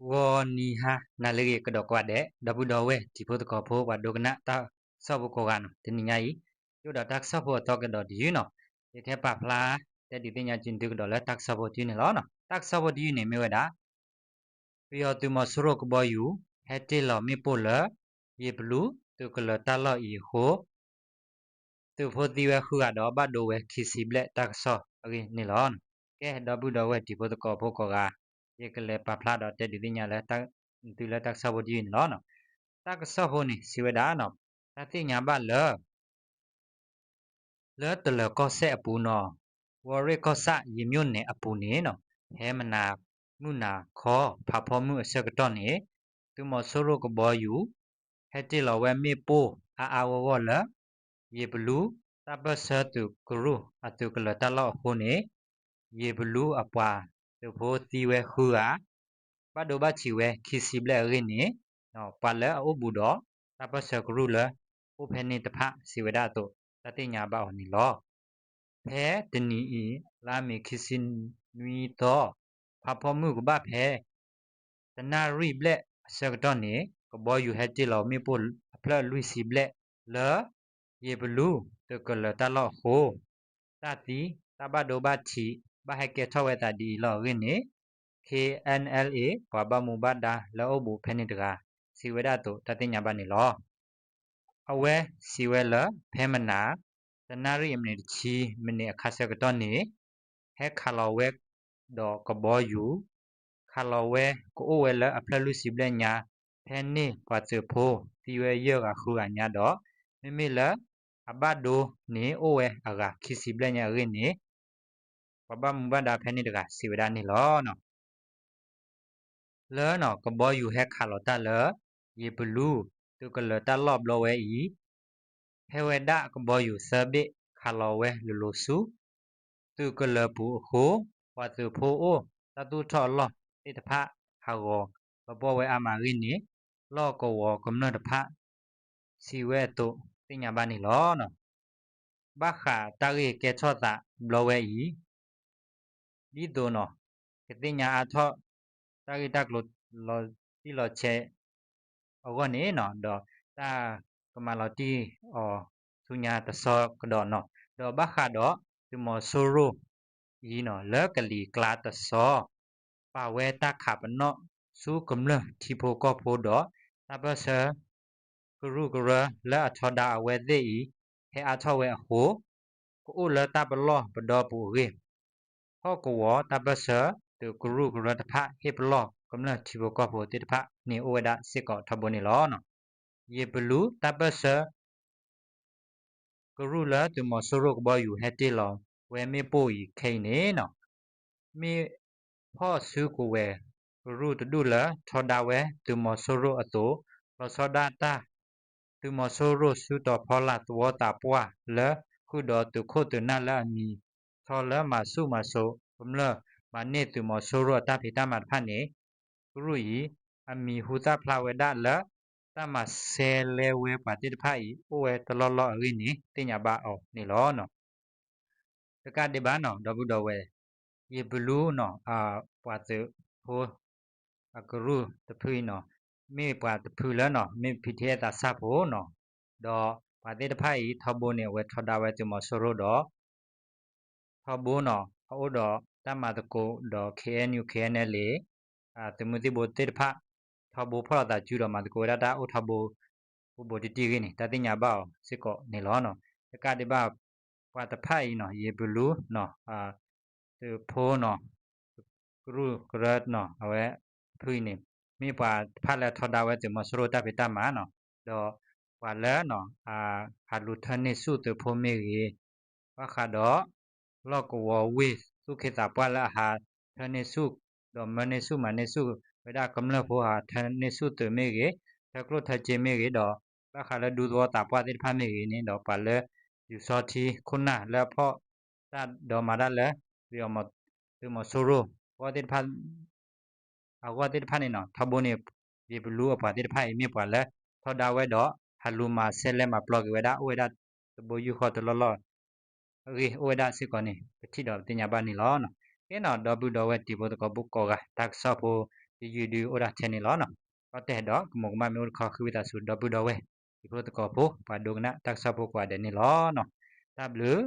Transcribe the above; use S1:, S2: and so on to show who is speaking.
S1: วอนีฮะนาเลกดอกว่าเดดับดอเวทีโพตกอโพว่าดกนะตาซอบุโกกันตินิญาอีโยดาตักซอโพตอกดอดีเนาะเอเทปะพลาแต่ดิติญาจินตึกดอเลตักซอโพจีเนลอเนาะตักซอโพดีเนเมวดาปิยอตุมอสโรกบอยูเฮติลอมิโปเลเยบลูตุกลตาลออีโฮตุโพติเวခုကတော့ဘတ်ဒိုဝဲခီစီဘလက်တက်ဆောโอเคနေလောကဲဒဘူဒဝဲဒီပိုတကောဖိုကောကယေကလေပပလာတော့တဲ့ဒီညာလဲတက်သူလဲတက်ဆောဘဒီနော်နော်တက်ဆောဖိုနေစီဝဒါနော်တတိညာဘလဲတလကောဆက်အပူနော်ဝရကောဆယေမြို့နေအပူနေနော်ဟဲမနာမှုနာခောဖဖောမှုအဆက်ကတော့နေသူမဆိုးရကဘောယူဟဲတိလဝဲမေပိုအာဝဝလယေဘလူတပစတုကရုအတုကလတလောခုနေယေဘလူအပွားသူဖို့တီဝဲခုကဘတ်ဒိုဘချီဝဲခီစီဘလက်ရင်းနေနော်ပါလဲအုပ်ဘူးတော့တပစကရုလဥဖဲနေတဖစီဝဒတုတတိညာဘောနီလောဖဲတနီဤလာမီခီစင်နွီတော့ဖဖောမှုကဘဖဲတနာရိဘလက်စကတော့နေကဘောယူဟက်တီလောမေပိုအဖလလူစီဘလက်လဲယေဘလူတကလတလောဟိုတတိတဘဒိုဘချီဘဟကေထဝဲတာဒီလောရင်းနေ KNLA ဘာဘမူဘဒါလောဘူဖဲနေတကာစီဝဒတုတတိညာဘနေလောအဝဲစီဝဲလဖဲမနာတနာရိအမနေချီမနေအခါစကတော့နေဟဲခါလောဝဲဒေါ်ကဘောယူခါလောဝဲကိုဝဲလအဖလလူစီဘလညာဖဲနေပတ်စဖိုတီဝဲရကခုကညာတော့မိမိလအဘဒိုနေအိုဝဲအကခီစီဘလညာရင်းနေဘဘမူဘဒါဖဲနေတကာစီဝဒနေလောနော်လဲနော်ကဘောယူဟဲခါလောတလဲယေဘလူတုကလတလောဘလဝဲဤဟဲဝဲဒကဘောယူဆဘိခါလောဝဲလူလူစုတုကလပူဟိုဝတ်ဖိုအိုတတုထောလောတိတဖဟာရောဘဘောဝဲအမရင်းနေလောကောဝကမ္နတဖစီဝဲတုတိညာဘာနေလောနော်ဘခာတရီကေချောတာဘလဝဲဤဒီတုနော်ကတိညာအထောတရီတက်လို့လောတိလောချေအောကနေနော်တော့တာကမလောတီအောသူညာတဆောကတော့နော်တော့ဘခါတော့ဒီမဆိုရိုဤနော်လက်ကလီကလာတဆောပါဝဲတခါပနော့စုကမ္လတီဖိုကောဖိုတော့တပစကရုကရလာထောဒါအဝဲသေးဤဟဲအထောဝဲဟိုကိုလတပလောပဒေါ်ပူရေဟောကောတပစတူကရုကရတဖဟေပလောကမ္လတီဖိုကောဖိုတိတဖနေဩဝဒစစ်ကောထဘနေလောနော်ယေဘလူတပစကရုလာတူမဆိုရိုကဘယူဟဲတီလောဝဲမေပိုဤခိနေနော်မေဖောစုကိုဝဲရုတဒူလာထောဒါဝဲတူမဆိုရိုအတိုလောစောဒတာတူမဆိုရိုစုတော်ဖောလာတောတာပွားလဲခုတော်တူခုတူနာလာမီထော်လဲမဆုမဆိုဘမလမနေတူမဆိုရိုတာဖိတမတ်ဖတ်နေဂရုဤအမီဟူတာဖလာဝဲဒါလဲတမဆဲလဲဝဲပါတိတဖိုင်အိုဝဲတလောလောရင်းနေတင်ညာပါအောင်နေလောနော်တကတိဘာနော်ဒဘူးတော်ဝဲယေဘလူးနော်ပွားစဟိုအကရုတဖွေနော်မေပွားတဖူလဲနော်မေဖိထေတာဆပ်ဖို့နော်တော့ပါတိတဖိုင်ထဘိုးနေဝဲထဒါဝဲတမဆိုရိုတော့ထဘိုးနော်အိုတော့တမတကိုတော့ KNU KNLA တမတိဘိုတိတဖထဘိုးဖောတာကျူတော့မတကိုရတာအိုထဘိုးဘိုဒီတီရင်းနေတတိညာပေါ့စစ်ကောနေလောနော်တကတိပါပွားတဖိုင်နော်ယေဘလူးနော်သူဖိုးနော်ကရုကရတ်နော်အဝဲဖွိနေမိပွားဖတ်လက်ထောတာဝဲတမစရိုတာပိတမနော်တော့ပွာလဲနော်ဟာလူထနေစုတဖိုးမေကြီးဝခါတော့လောကဝဝေစုခေတာပွာလာဟာထနေစုတော့မနေစုမနေစုဝဒကမ္လဖိုးဟာထနေစုတမေကြီးတကလို့ထချေမေကြီးတော့ဝခါလဲဒူတော့တာပွားတိဖာမေကြီးနေတော့ပါလဲယူစောတီခုနလဲဖော့တတော့မာဒလဲပြီးတော့မသူမဆိုရိုဝတိဖာအဝတိဖာနေနော်ထဘိုးနေဒီဘလူးအပါတိဖာအမြပွာလဲထောဒါဝဲတော့ဟလူမာဆဲလဲမှာဘလော့ဝဲဒါဝဲဒါဘိုယူခေါ်တလောလောရေဝဲဒါစစ်ကောနေပတိတော့တင်ညာပါနေလောနော်ကဲနော်ဒဘူတော့ဝဲဒီဘိုတကဘုကောကတက်ဆော့ဖို့ you do ora chene lo no có thể đó một mà mình khó khứ ta su double đó we thì có thể có phố và đồ na tác sa phố qua đến này lo no ta blue